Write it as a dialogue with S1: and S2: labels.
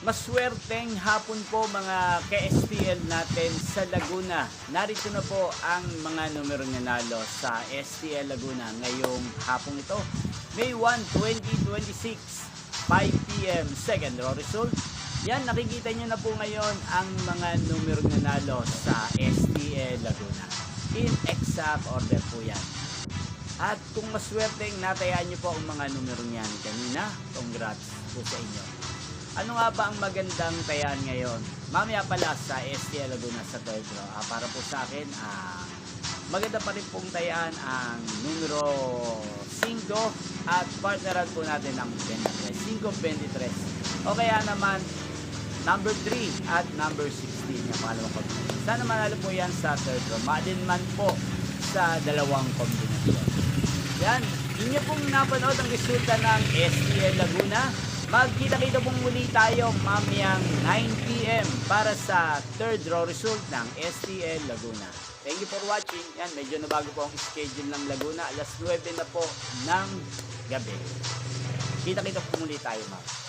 S1: Maswerteng hapon po mga ka-STL natin sa Laguna. Narito na po ang mga numero nanalo sa STL Laguna ngayong hapong ito. May 1, 2026, 5 p.m. second draw result. Yan, nakikita nyo na po ngayon ang mga numero nanalo sa STL Laguna. In exact order po yan. At kung maswerteng natayaan nyo po ang mga numero niyan kanina, congrats po sa inyo. Ano nga ba ang magandang tayaan ngayon? Mamaya pala sa STL Laguna sa third draw. Para po sa akin, maganda pa rin pong tayaan ang numero 5 at partneran po natin ang 23. 5-23. O kaya naman, number 3 at number 16 yung pangalawang kombinasyon. Sana manalo po yan sa third draw. Madin man po sa dalawang kombinasyon. Yan, inyo pong napanood ang resulta ng STL Laguna. Magkita-kita pong muli tayo mamayang 9 p.m. para sa third draw result ng STL Laguna. Thank you for watching. Yan, medyo nabago po ang schedule ng Laguna. Alas 9 na po ng gabi. Kita-kita po muli tayo, ma'am.